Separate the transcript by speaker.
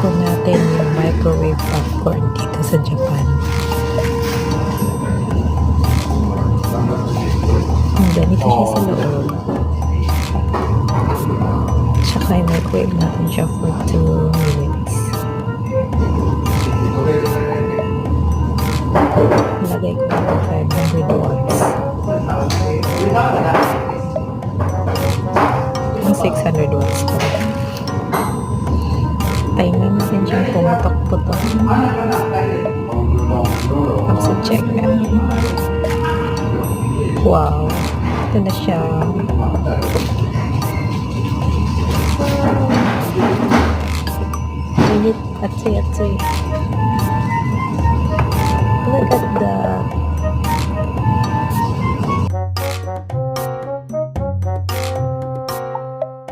Speaker 1: po natin yung microwave popcorn dito sa Japan. Ganito siya sa loob. Tsaka i-microwave natin siya for 2 minutes. Lagay ko na 500 watts. 600 watts ko. Timer natin siyang pumutok-putok. Tapos check na. Wow. Ito na siya. Init. Atsui.